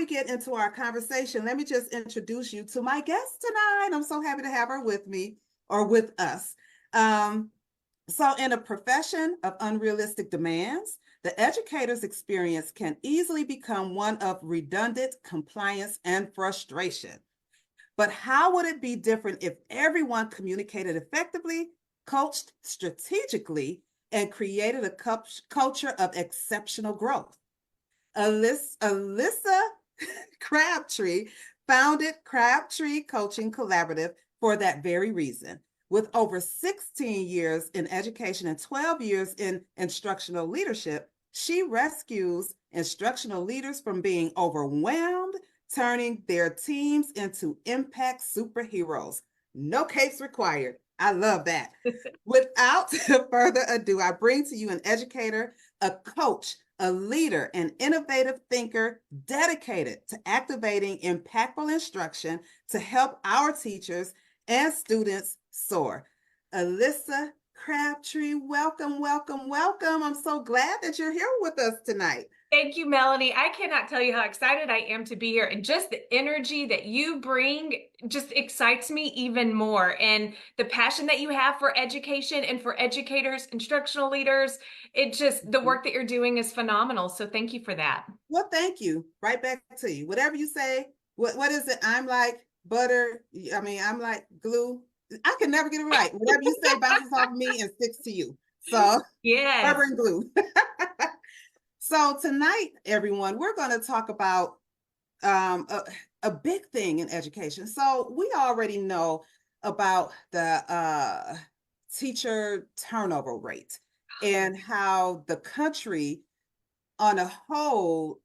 we get into our conversation, let me just introduce you to my guest tonight. I'm so happy to have her with me or with us. So in a profession of unrealistic demands, the educator's experience can easily become one of redundant compliance and frustration. But how would it be different if everyone communicated effectively, coached strategically, and created a culture of exceptional growth? Alissa Crabtree founded Crabtree Coaching Collaborative for that very reason. With over 16 years in education and 12 years in instructional leadership, she rescues instructional leaders from being overwhelmed, turning their teams into impact superheroes. No capes required. I love that. Without further ado, I bring to you an educator, a coach, a leader, an innovative thinker dedicated to activating impactful instruction to help our teachers and students soar. Alissa Crabtree, welcome, welcome, welcome. I'm so glad that you're here with us tonight. Thank you, Melanie. I cannot tell you how excited I am to be here. And just the energy that you bring just excites me even more. And the passion that you have for education and for educators, instructional leaders, the work that you're doing is phenomenal. So thank you for that. Well, thank you. Right back to you. Whatever you say, what is it? I'm like butter. I'm like glue. I can never get it right. Whatever you say bounces off of me and sticks to you. So, yes. Rubber and glue. So tonight, everyone, we're going to talk about a big thing in education. So we already know about the teacher turnover rate and how the country on a whole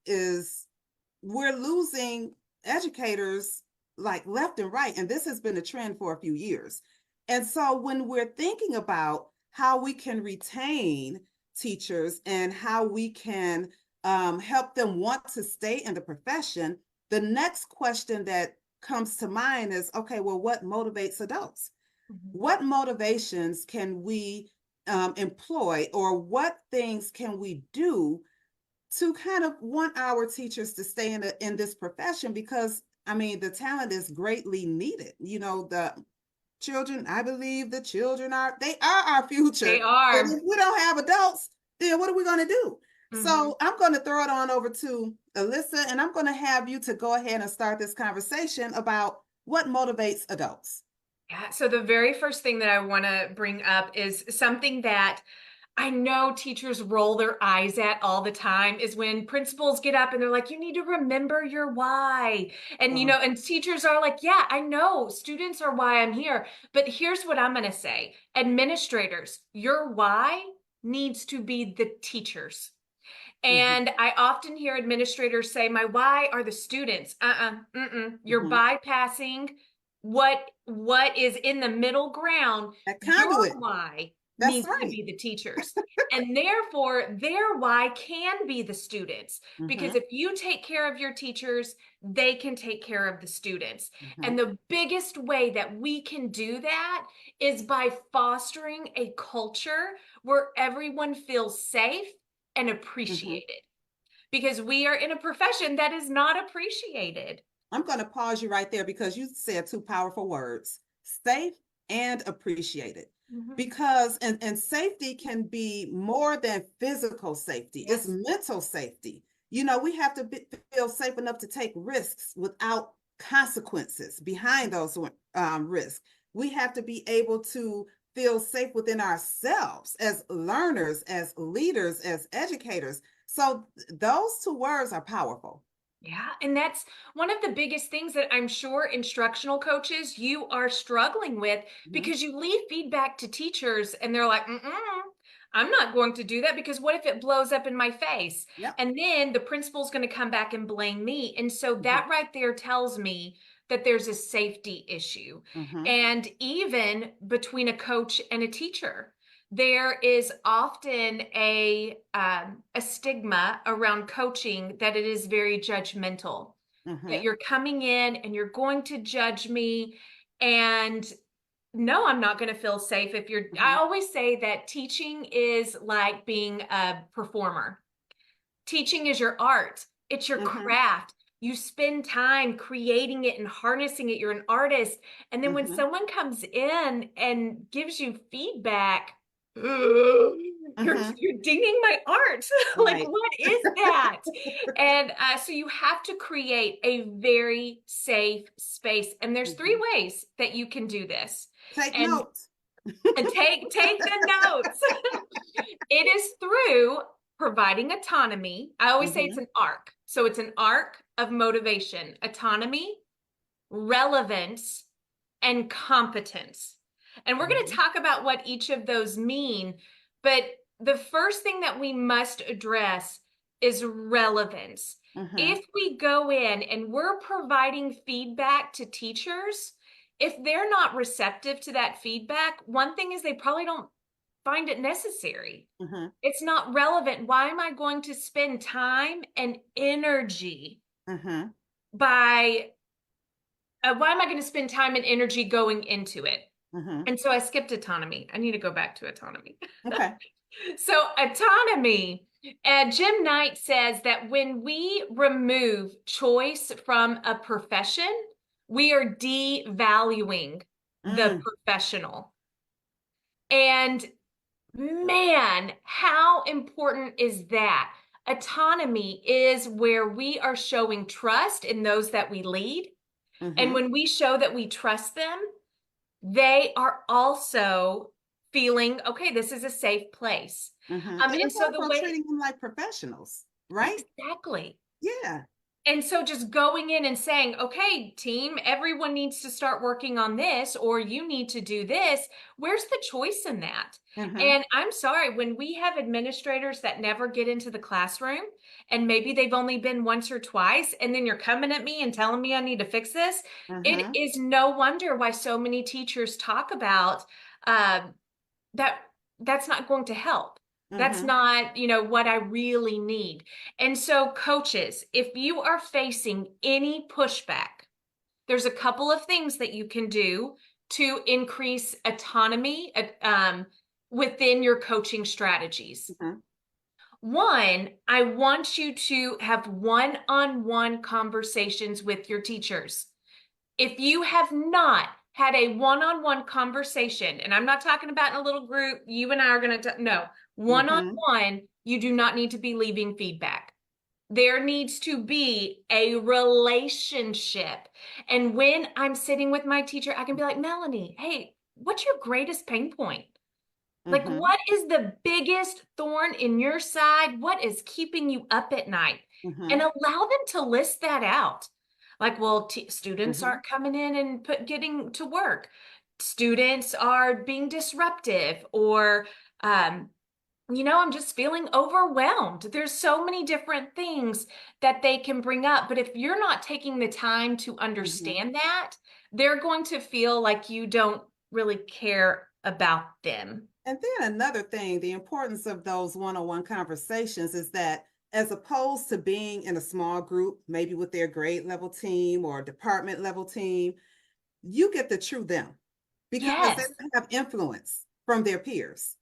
we're losing educators like left and right. And this has been a trend for a few years. And so when we're thinking about how we can retain teachers and how we can help them want to stay in the profession, the next question that comes to mind is, okay, well, what motivates adults? Mm-hmm. What motivations can we employ, or what things can we do to kind of want our teachers to stay in this profession? Because the talent is greatly needed. The children, I believe the children are our future. They are. And if we don't have adults, then what are we going to do? Mm-hmm. So I'm going to throw it on over to Alissa, and I'm going to have you to go ahead and start this conversation about what motivates adults. Yeah. So the very first thing that I want to bring up is something that I know teachers roll their eyes at all the time, is when principals get up and they're like, you need to remember your why. And, and teachers are like, yeah, I know students are why I'm here. But here's what I'm going to say. Administrators, your why needs to be the teachers. And I often hear administrators say, my why are the students. You're bypassing what is in the middle ground. Your why needs to be the teachers. And therefore, their why can be the students. Because if you take care of your teachers, they can take care of the students. And the biggest way that we can do that is by fostering a culture where everyone feels safe and appreciated. Because we are in a profession that is not appreciated. I'm going to pause you right there because you said two powerful words: safe and appreciated. Because and safety can be more than physical safety. Yes. It's mental safety. We have to feel safe enough to take risks without consequences behind those risks. We have to be able to feel safe within ourselves as learners, as leaders, as educators. So those two words are powerful. Yeah. And that's one of the biggest things that I'm sure instructional coaches, you are struggling with, because you leave feedback to teachers and they're like, I'm not going to do that, because what if it blows up in my face? Yep. And then the principal's going to come back and blame me. And so that right there tells me that there's a safety issue. And even between a coach and a teacher, there is often a stigma around coaching that it is very judgmental, that you're coming in and you're going to judge me. And no, I'm not going to feel safe if you're, I always say that teaching is like being a performer. Teaching is your art. It's your craft. You spend time creating it and harnessing it. You're an artist. And then when Mm-hmm. someone comes in and gives you feedback, Mm-hmm. you're dinging my art. Like, Right. what is that? And so you have to create a very safe space. And there's three Mm-hmm. ways that you can do this. Take And notes. take the notes. It is through providing autonomy. I always say it's Mm-hmm. an arc. So it's an arc of motivation, autonomy, relevance, and competence. And we're going to Mm-hmm. talk about what each of those mean. But the first thing that we must address is relevance. Mm-hmm. If we go in and we're providing feedback to teachers, if they're not receptive to that feedback, one thing is they probably don't find it necessary. Mm-hmm. It's not relevant. Why am I going to spend time and energy Mm-hmm. by why am I going to spend time and energy going into it? Mm-hmm. And so I skipped autonomy. I need to go back to autonomy. Okay. So autonomy, Jim Knight says that when we remove choice from a profession, we are devaluing the Mm. professional. And man, how important is that? Autonomy is where we are showing trust in those that we lead. And Mm-hmm. when we show that we trust them, they are also feeling, okay, this is a safe place. Mm-hmm. And And it's so the also way, treating them like professionals, right? exactly. Yeah. And so just going in and saying, okay, team, everyone needs to start working on this, or you need to do this. Where's the choice in that? Mm-hmm. And I'm sorry, when we have administrators that never get into the classroom and maybe they've only been once or twice, and then you're coming at me and telling me I need to fix this, it Mm-hmm. is no wonder why so many teachers talk about uh, that that's not going to help. That's Mm-hmm. not, what I really need. And so coaches, if you are facing any pushback, there's a couple of things that you can do to increase autonomy within your coaching strategies. Mm-hmm. One, I want you to have one-on-one conversations with your teachers. If you have not had a one-on-one conversation, and I'm not talking about in a little group, you and I are going to, no, Mm-hmm. one-on-one, you do not need to be leaving feedback. There needs to be a relationship. And when I'm sitting with my teacher, I can be like, Melanie, hey, what's your greatest pain point? Like, Mm-hmm. what is the biggest thorn in your side? What is keeping you up at night? And Mm-hmm. allow them to list that out. Like, well, students Mm-hmm. aren't coming in and getting to work. Students are being disruptive, or, I'm just feeling overwhelmed. There's so many different things that they can bring up. But if you're not taking the time to Mm-hmm. understand that, they're going to feel like you don't really care about them. And then another thing, the importance of those one-on-one conversations is that as opposed to being in a small group, maybe with their grade level team or department level team, you get the true them because they Yes. don't have influence from their peers.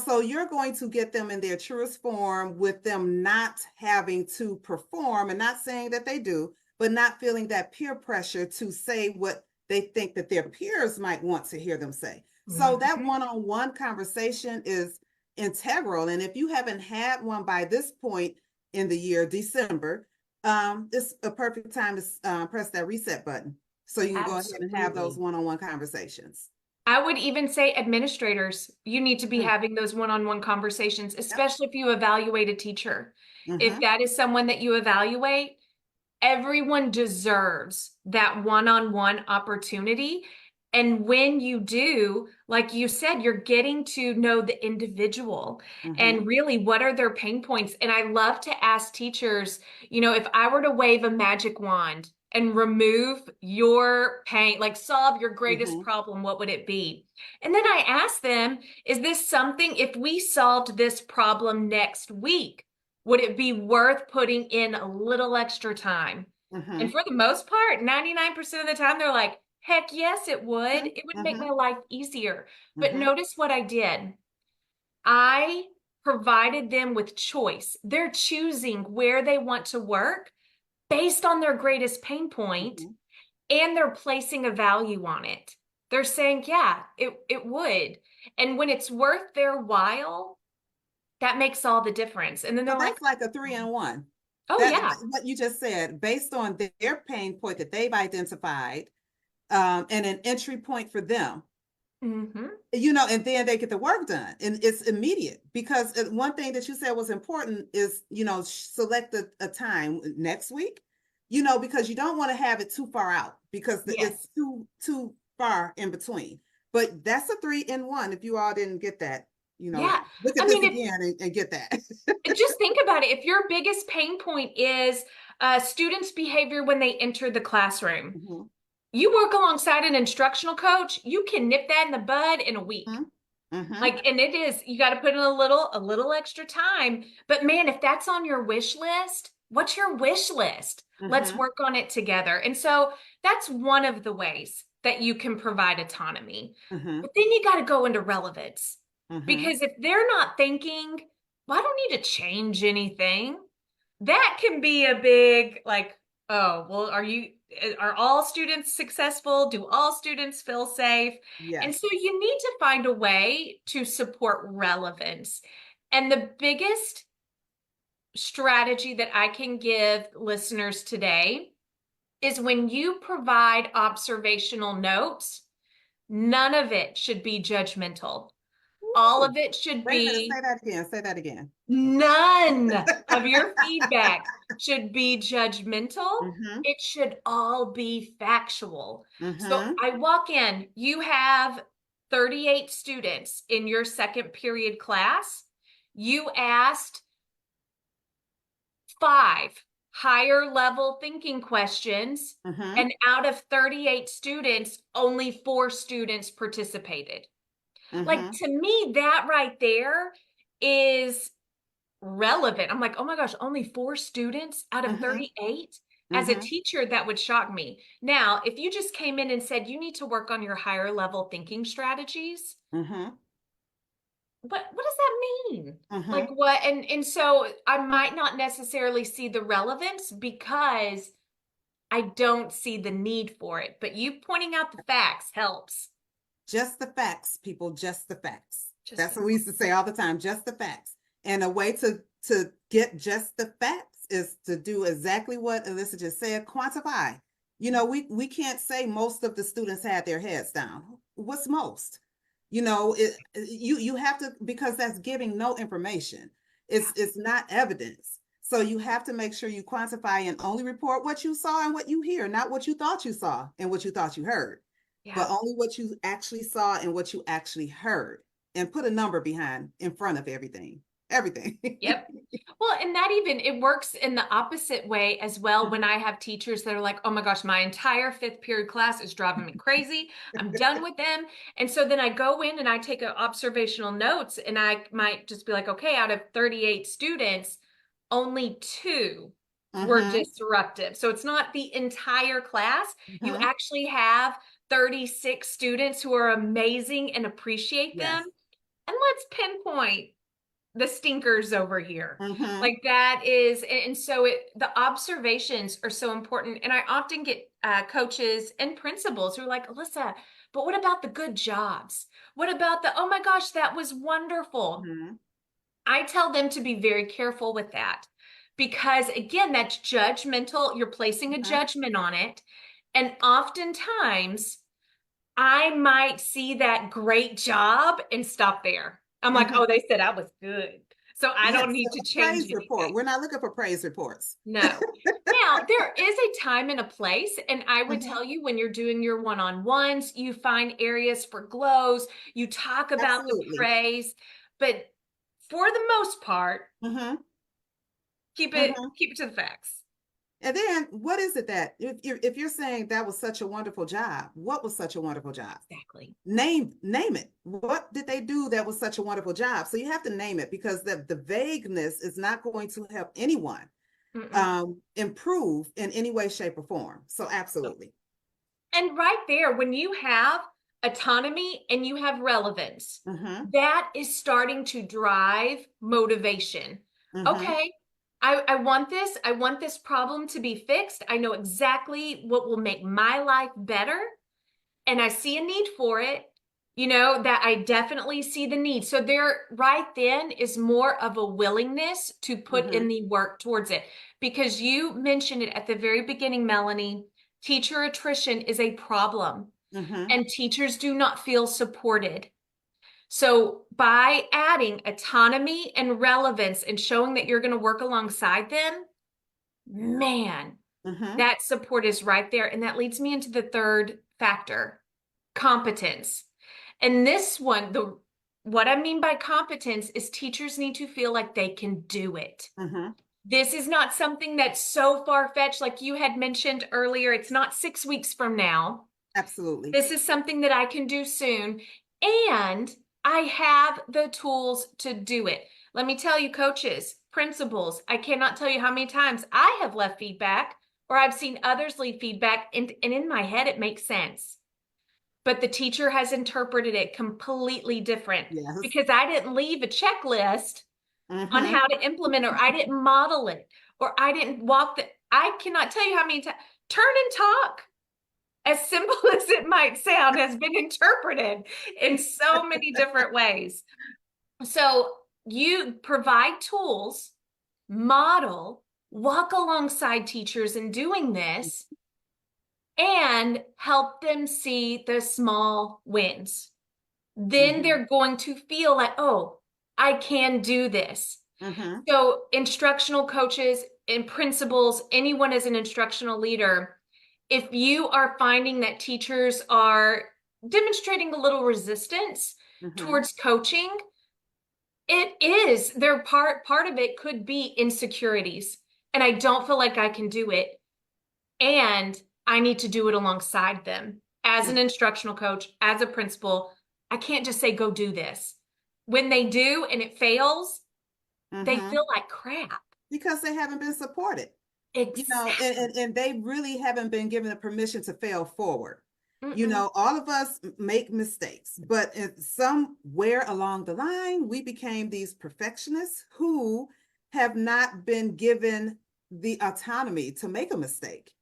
So you're going to get them in their truest form with them not having to perform, and not saying that they do, but not feeling that peer pressure to say what they think that their peers might want to hear them say. So that Mhm. one-on-one conversation is integral. And if you haven't had one by this point in the year, December, it's a perfect time to press that reset button so you can go ahead and have those Absolutely. one-on-one conversations. I would even say administrators, you need to be Mm. having those one-on-one conversations, Yep. especially if you evaluate a teacher. If Mm-hmm. that is someone that you evaluate, everyone deserves that one-on-one opportunity. And when you do, like you said, you're getting to know the individual Mm-hmm. and really what are their pain points. And I love to ask teachers, if I were to wave a magic wand and remove your pain, like solve your greatest Mm-hmm. problem, what would it be? And then I ask them, is this something, if we solved this problem next week, would it be worth putting in a little extra time? Mm-hmm. And for the most part, 99% of the time, they're like, heck yes, it would. It would make Mm-hmm. my life easier. But Mm-hmm. notice what I did. I provided them with choice. They're choosing where they want to work, based on their greatest pain point, Mhm. and they're placing a value on it. They're saying, yeah, it would. And when it's worth their while, that makes all the difference. And then So they're like, that's like a 3-in-1. oh That yeah. what you just said, based on their pain point that they've identified, and an entry point for them, Mm-hmm. and then they get the work done, and it's immediate. Because one thing that you said was important is, select a time next week, because you don't want to have it too far out, because it's Yes. too far in between. But that's a 3-in-1. If you all didn't get that, Yeah. look at I this mean, again and get that. just think about it. If your biggest pain point is students' behavior when they enter the classroom, Mhm. you work alongside an instructional coach, you can nip that in the bud in a week. Mhm. Mhm. Like, and it is, you got to put in a little extra time. But man, if that's on your wish list, what's your wish list? Let's Mhm. work on it together. And so that's one of the ways that you can provide autonomy. Mhm. But then you got to go into relevance. Mhm. Because if they're not thinking, well, I don't need to change anything, that can be a big, like, oh, well, are all students successful? Do all students feel safe? And Yes. so you need to find a way to support relevance. And the biggest strategy that I can give listeners today is when you provide observational notes, none of it should be judgmental. All Ooh. of it should Wait a minute. be Say that again. Say that again. none of your feedback should be judgmental. Mm-hmm. It should all be factual. So Mm-hmm. I walk in, you have 38 students in your second period class. You asked 5 higher level thinking questions, Mm-hmm. and out of 38 students, only 4 students participated. Like, Mm-hmm. to me, that right there is relevant. I'm like, oh my gosh, only 4 students out of Mm-hmm. 38? As a Mm-hmm. teacher, that would shock me. Now, if you just came in and said you need to work on your higher level thinking strategies, Mm-hmm. what does that mean? Like Mm-hmm. what? And so I might not necessarily see the relevance because I don't see the need for it. But you pointing out the facts helps. Just the facts, people. Just the facts. Just That's the what we used to say all the time. Just the facts. And a way to get just the facts is to do exactly what Alissa just said. Quantify. We can't say most of the students had their heads down. What's most? You have to, because that's giving no information. It's not evidence. So you have to make sure you quantify and only report what you saw and what you hear, not what you thought you saw and what you thought you heard, yeah. but only what you actually saw and what you actually heard, and put a number behind in front of everything. Everything. Yep. Well, and that even it works in the opposite way as well when I have teachers that are like, oh my gosh, my entire fifth period class is driving me crazy. I'm done with them. And so then I go in and I take observational notes and I might just be like, okay, out of 38 students, only 2 were Mm-hmm. disruptive. So it's not the entire class. You Mm-hmm. actually have 36 students who are amazing and appreciate them. Yes. And let's pinpoint the stinkers over here. Mm-hmm. Like that is, and so the observations are so important. And I often get coaches and principals who are like, Alissa, but what about the good jobs? What about oh my gosh, that was wonderful. Mm-hmm. I tell them to be very careful with that because again, that's judgmental. You're placing a Mm-hmm. judgment on it. And oftentimes I might see that great job and stop there. I'm like, Mm-hmm. oh, they said I was good. So I don't Yes. need So to the change praise report. anything. We're not looking for praise reports. No. Now, there is a time and a place, and I would Mm-hmm. tell you when you're doing your one-on-ones, you find areas for glows, you talk about the Absolutely. praise, but for the most part, Mm-hmm. keep it Mm-hmm. keep it to the facts. And then what is it that if you're saying that was such a wonderful job, what was such a wonderful job? Exactly. Name it. What did they do that was such a wonderful job? So you have to name it, because the vagueness is not going to help anyone Mm-mm. improve in any way, shape, or form. So absolutely. And right there, when you have autonomy and you have relevance, Mm-hmm. that is starting to drive motivation. Mm-hmm. Okay, I want this problem to be fixed. I know exactly what will make my life better, and I see a need for it, that I definitely see the need. So there right then is more of a willingness to put Mm-hmm. in the work towards it. Because you mentioned it at the very beginning, Melanie, teacher attrition is a problem, Mm-hmm. and teachers do not feel supported. So by adding autonomy and relevance and showing that you're going to work alongside them, man, Mm-hmm. that support is right there. And that leads me into the third factor, competence. And this one, what I mean by competence is teachers need to feel like they can do it. Mm-hmm. This is not something that's so far-fetched, like you had mentioned earlier. It's not 6 weeks from now. Absolutely. This is something that I can do soon. And I have the tools to do it. Let me tell you, coaches, principals, I cannot tell you how many times I have left feedback or I've seen others leave feedback, and in my head, it makes sense. But the teacher has interpreted it completely different Yes. because I didn't leave a checklist on Mm-hmm. how to implement, or I didn't model it, or I didn't walk the, I cannot tell you how many times, turn and talk, as simple as it might sound, has been interpreted in so many different ways. So you provide tools, model, walk alongside teachers in doing this, and help them see the small wins. Then Mm-hmm. they're going to feel like, oh, I can do this. Mm-hmm. So instructional coaches and principals, anyone as an instructional leader, if you are finding that teachers are demonstrating a little resistance Mm-hmm. towards coaching, it is their part of it could be insecurities. And I don't feel like I can do it. And I need to do it alongside them. As an instructional coach, as a principal, I can't just say, go do this. When they do and it fails, they Mm-hmm. feel like crap. Because they haven't been supported, Exactly. and they really haven't been given the permission to fail forward. Mm-mm. All of us make mistakes, but somewhere along the line, we became these perfectionists who have not been given the autonomy to make a mistake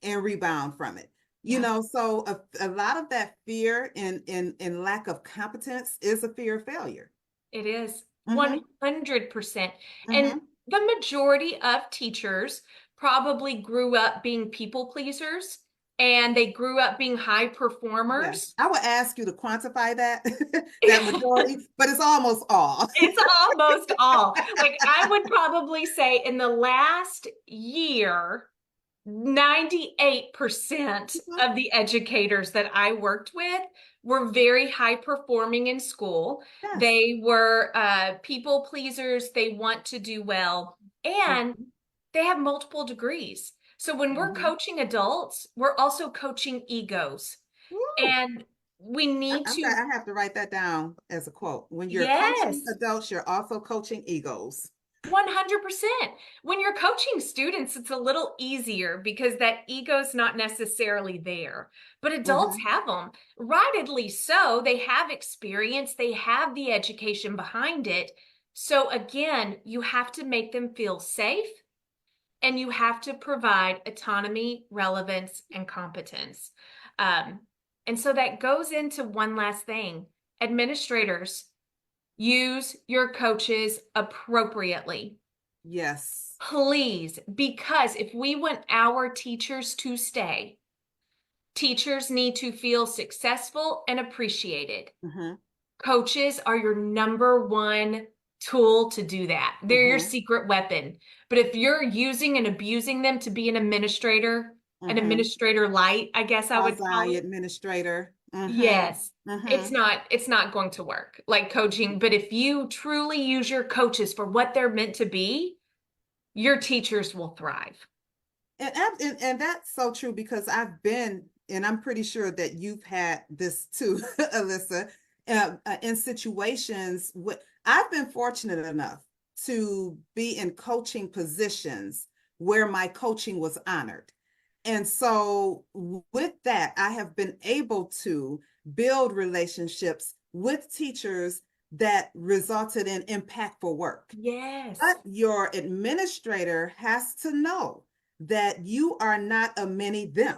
and rebound from it. Yeah, So a lot of that fear and lack of competence is a fear of failure. it is Mm-hmm. 100%. And Mm-hmm. the majority of teachers probably grew up being people pleasers, and they grew up being high Yes, performers. I would ask you to quantify that that majority, but it's almost all. It's almost all. Like I would probably say in the last year, 98% of the educators that I worked with were very high performing in school. Yes. They were people pleasers. They want to do well, and Mhm. they have multiple degrees. So when we're Mhm. coaching adults, we're also coaching egos. Woo! And we need I'm to, I have to write that down as a quote. When you're coaching yes, adults, you're also coaching egos. 100%. When you're coaching students, it's a little easier because that ego's not necessarily there. But adults Mhm. have them, rightly so. They have experience, they have the education behind it. So again, you have to make them feel safe, and you have to provide autonomy, relevance, and competence. Um, and so that goes into one last thing. Administrators, use your coaches appropriately. Yes. Please, because if we want our teachers to stay, teachers need to feel successful and appreciated. Mhm. Coaches are your number one tool to do that. They're your Mhm. secret weapon. But if you're using and abusing them to be an Mhm. administrator light, I guess I would call Quasi it. administrator. Mhm. Yes. Mhm. It's not going to work like coaching, but if you truly use your coaches for what they're meant to be, your teachers will thrive. And that's so true because I've been, and I'm pretty sure that you've had this too, Alissa, in situations with, I've been fortunate enough to be in coaching positions where my coaching was honored. And so with that, I have been able to build relationships with teachers that resulted in impactful work. Yes. But your administrator has to know that you are not a mini them.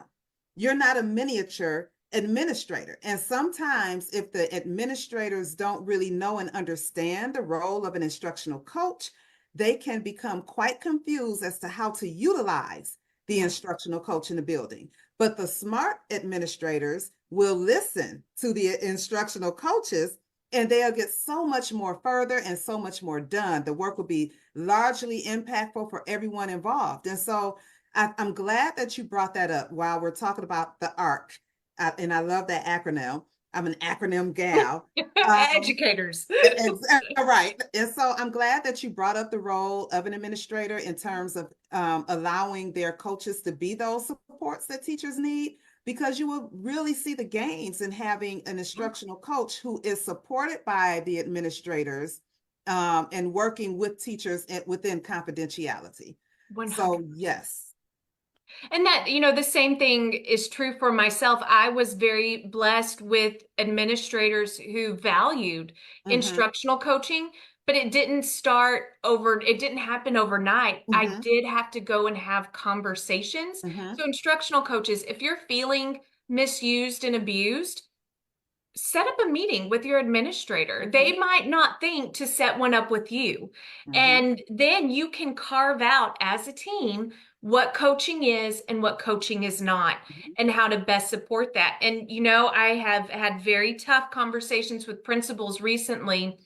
You're not a miniature administrator. And sometimes, if the administrators don't really know and understand the role of an instructional coach, they can become quite confused as to how to utilize the instructional coach in the building. But the smart administrators will listen to the instructional coaches, and they'll get so much more further and so much more done. The work will be largely impactful for everyone involved. And so I'm glad that you brought that up while we're talking about the ARC. And I love that acronym. I'm an acronym gal. Educators. Right. And so I'm glad that you brought up the role of an administrator in terms of allowing their coaches to be those supports that teachers need, because you will really see the gains in having an instructional coach who is supported by the administrators and working with teachers within confidentiality. 100%. So, yes. And that, the same thing is true for myself. I was very blessed with administrators who valued instructional coaching, but it didn't happen overnight. I did have to go and have conversations. So instructional coaches, if you're feeling misused and abused, set up a meeting with your administrator. They might not think to set one up with you. And then you can carve out as a team what coaching is and what coaching is not, and how to best support that. And, I have had very tough conversations with principals recently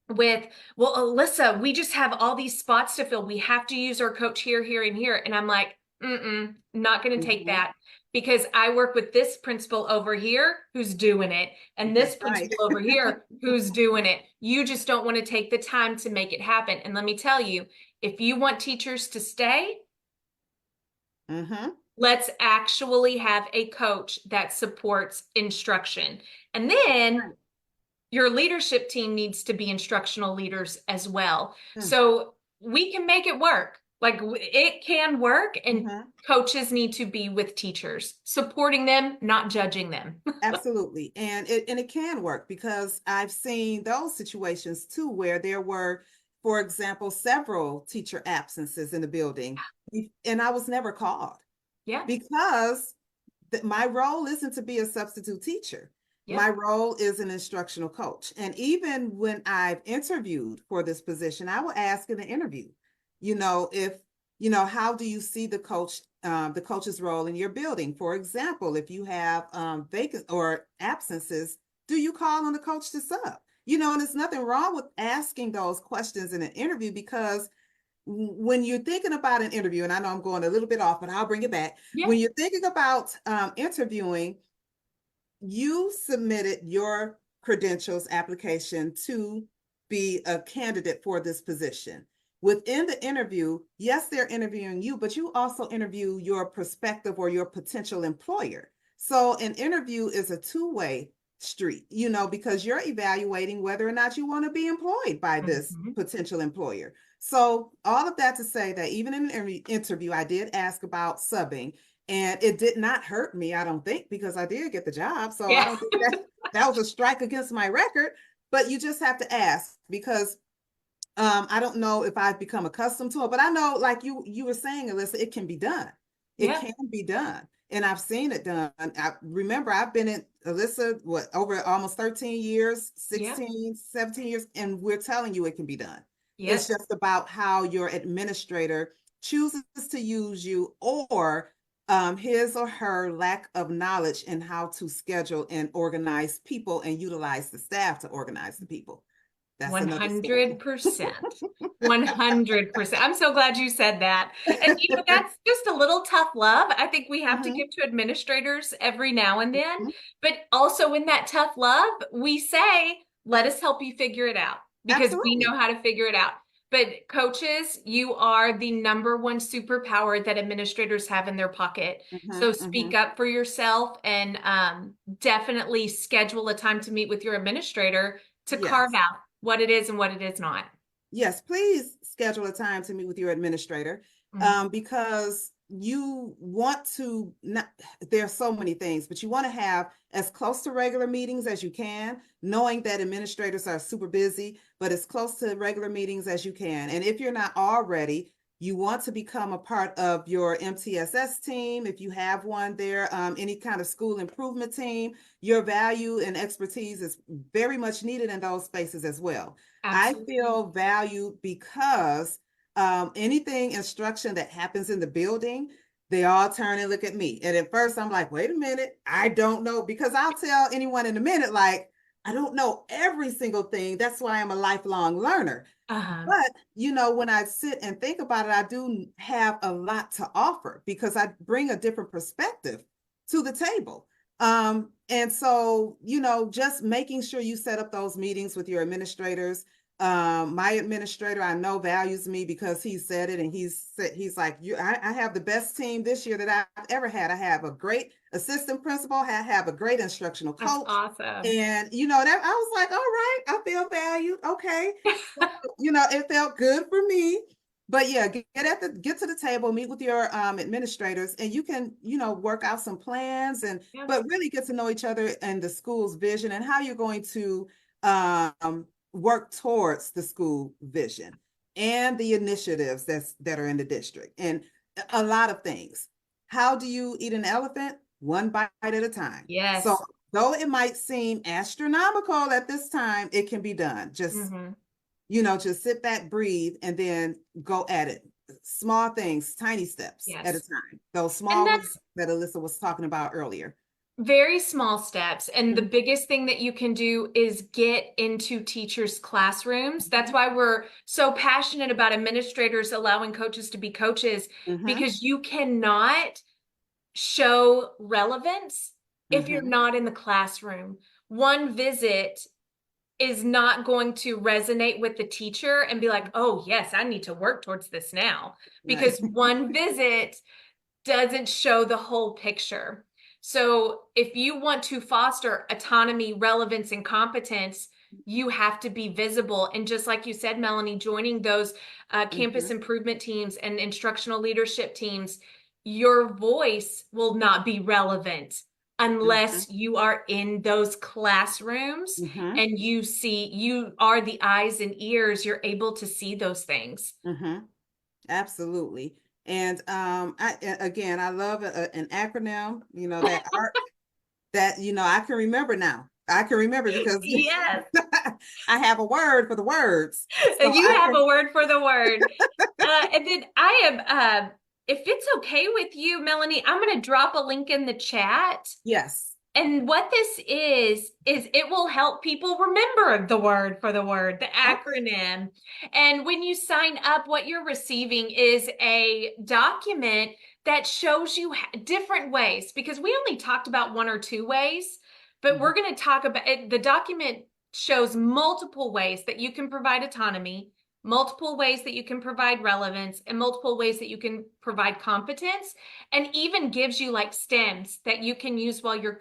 with, well, Alissa, we just have all these spots to fill. We have to use our coach here, here, and here. And I'm like, not going to take that, because I work with this principal over here who's doing it, and this principal over here who's doing it. You just don't want to take the time to make it happen. And let me tell you, if you want teachers to stay, let's actually have a coach that supports instruction. And then your leadership team needs to be instructional leaders as well. So we can make it work. Like, it can work, and coaches need to be with teachers, supporting them, not judging them. Absolutely. And it can work, because I've seen those situations too, where there were, for example, several teacher absences in the building, and I was never called. Yeah. Because my role isn't to be a substitute teacher. Yeah. My role is an instructional coach. And even when I've interviewed for this position, I will ask in the interview, how do you see the coach's role in your building? For example, if you have vacant or absences, do you call on the coach to sub? And there's nothing wrong with asking those questions in an interview, because when you're thinking about an interview, and I know I'm going a little bit off, but I'll bring it back. Yeah. When you're thinking about interviewing, you submitted your credentials application to be a candidate for this position. Within the interview, yes, they're interviewing you, but you also interview your prospective or your potential employer. So an interview is a two-way street, because you're evaluating whether or not you want to be employed by this potential employer. So all of that to say that even in an interview, I did ask about subbing, and it did not hurt me, I don't think, because I did get the job. So I don't think that was a strike against my record, but you just have to ask, because I don't know if I've become accustomed to it, but I know, like you were saying, Alissa, it can be done. It can be done. And I've seen it done. I remember I've been in, Alissa, over almost 13 years, 16, 17 years, and we're telling you it can be done. Yes. It's just about how your administrator chooses to use you, or his or her lack of knowledge in how to schedule and organize people and utilize the staff to organize the people. That's 100%. 100%. I'm so glad you said that. And that's just a little tough love. I think we have to give to administrators every now and then. But also in that tough love, we say, let us help you figure it out, because we know how to figure it out. But coaches, you are the number one superpower that administrators have in their pocket. So speak up for yourself, and definitely schedule a time to meet with your administrator to carve out what it is and what it is not. Yes, please schedule a time to meet with your administrator, because you want to not, there's so many things, but you want to have as close to regular meetings as you can, knowing that administrators are super busy, but as close to regular meetings as you can. And if you're not already, you want to become a part of your MTSS team, if you have one there, any kind of school improvement team. Your value and expertise is very much needed in those spaces as well. I Absolutely. feel valued because anything instruction that happens in the building, they all turn and look at me. And at first I'm like, wait a minute, I don't know, because I'll tell anyone in a minute, like, I don't know every single thing. That's why I'm a lifelong learner. Uh-huh. But, when I sit and think about it, I do have a lot to offer because I bring a different perspective to the table. And so, just making sure you set up those meetings with your administrators. My administrator, I know, values me because he said it, and he's like, I have the best team this year that I've ever had. I have a great assistant principal, I have a great instructional That's coach. awesome. And that I was like, all right, I feel valued. Okay. It felt good for me. But yeah, get to the table, meet with your administrators, and you can, work out some plans, Yeah. but really get to know each other and the school's vision and how you're going to work towards the school vision and the initiatives that are in the district, and a lot of things. How do you eat an elephant? One bite at a time. So Yes. though it might seem astronomical at this time, it can be done. Mm-hmm. Just sit back, breathe, and then go at it. Small things, tiny steps at a Yes. time. Those And small wins that's that Alissa was talking about earlier. very small steps. And the Mhm. biggest thing that you can do is get into teachers' classrooms. That's why we're so passionate about administrators allowing coaches to be coaches, Mhm. because you cannot show relevance if you're Mhm. not in the classroom. One visit is not going to resonate with the teacher and be like, oh, yes, I need to work towards this now. Right. Because one visit doesn't show the whole picture. So if you want to foster autonomy, relevance, and competence, you have to be visible. And just like you said, Melanie, joining those campus Mhm. improvement teams and instructional leadership teams, your voice will not be relevant Mhm. unless you are in those classrooms Mhm. and you are the eyes and ears, you're able to see those things. Mhm. Absolutely. And again, I love an acronym. That art that I can remember now. I can remember because Yes. I have a word for the words, so You I have can. a word for the word. And then I am, if it's okay with you, Melanie, I'm going to drop a link in the chat. Yes. And what this is it will help people remember the word for the word, the Okay. acronym. And when you sign up, what you're receiving is a document that shows you different ways, because we only talked about one or two ways, but Mhm. we're going to talk about it. The document shows multiple ways that you can provide autonomy, multiple ways that you can provide relevance, and multiple ways that you can provide competence, and even gives you like stems that you can use while you're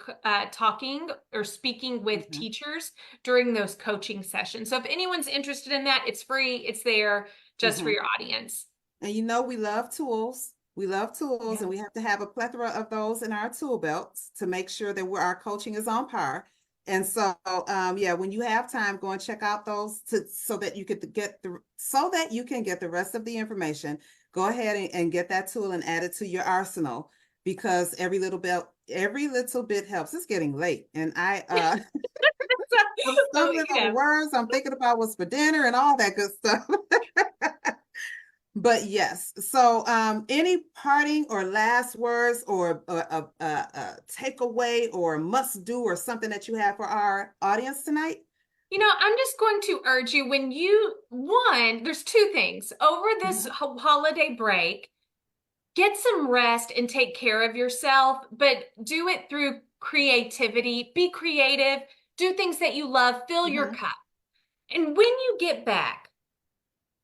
talking or speaking with Mhm. teachers during those coaching sessions. So if anyone's interested in that, it's free. It's there just for Mhm. your audience. And we love tools. We love tools, and Yeah. we have to have a plethora of those in our tool belts to make sure that our coaching is on par. And so, yeah, when you have time, go and check out those so that you could so that you can get the rest of the information. Go ahead and get that tool and add it to your arsenal, because every little bit helps. It's getting late, and I'm So, stumbling over yeah. words. I'm thinking about what's for dinner and all that good stuff. But yes, so any parting or last words, or a takeaway or must do, or something that you have for our audience tonight? I'm just going to urge you, there's two things over this Mhm. holiday break. Get some rest and take care of yourself, but do it through creativity. Be creative, do things that you love, fill your Mhm. cup. And when you get back,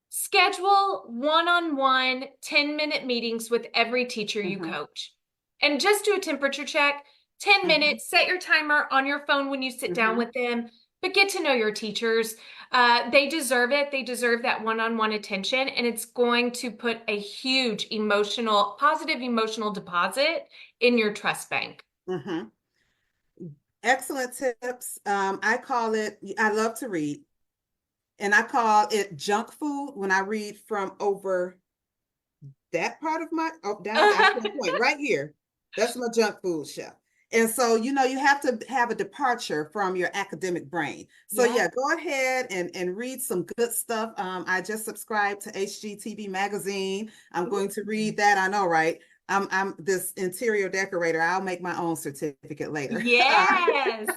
schedule one-on-one 10-minute meetings with every teacher you Mhm. coach. And just do a temperature check, 10 Mhm. minutes, set your timer on your phone when you sit down Mhm. with them, But get to know your teachers. They deserve it. They deserve that one-on-one attention, and it's going to put a huge positive emotional deposit in your trust bank. Mhm. Excellent tips. I love to read, and I call it junk food when I read from over that part of my, oh, down, I see a point right here. That's my junk food shelf. And so, you have to have a departure from your academic brain. So Yeah. yeah, go ahead and read some good stuff. I just subscribed to HGTV magazine. I'm going to read that. I know, right? I'm this interior decorator. I'll make my own certificate later. Yes.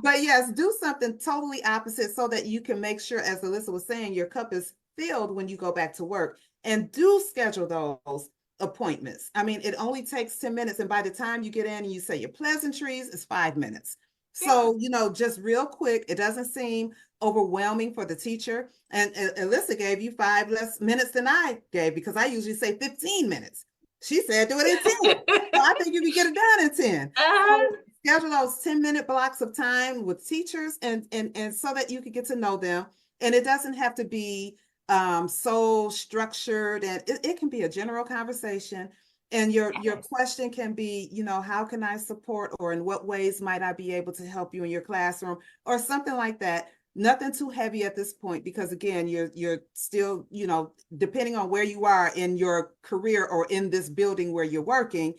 But yes, do something totally opposite so that you can make sure, as Alissa was saying, your cup is filled when you go back to work. And do schedule those appointments. I mean, it only takes 10 minutes. And by the time you get in and you say your pleasantries, it's 5 minutes. Yeah. So, just real quick, it doesn't seem overwhelming for the teacher. And Alissa gave you 5 less minutes than I gave because I usually say 15 minutes. She said do it in 10. So I think you can get it done in 10. Uh, So schedule those 10-minute blocks of time with teachers and so that you can get to know them. And it doesn't have to be so structured, and it can be a general conversation. And your yes. question can be, how can I support, or in what ways might I be able to help you in your classroom, or something like that. Nothing too heavy at this point, because again, you're still, depending on where you are in your career or in this building where you're working,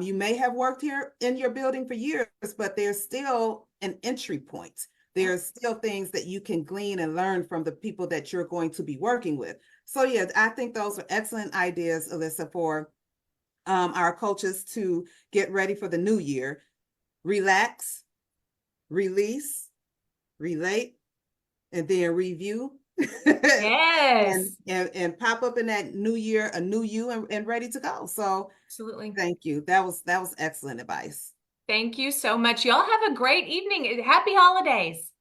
you may have worked here in your building for years, but there's still an entry point. Yep. There's still things that you can glean and learn from the people that you're going to be working with. So yeah, I think those are excellent ideas, Alissa, for our coaches to get ready for the new year. Relax, release, relate, and then review. Yes. and pop up in that new year, a new you, and ready to go. So Absolutely. thank you. That was excellent advice. Thank you so much. Y'all have a great evening. Happy holidays.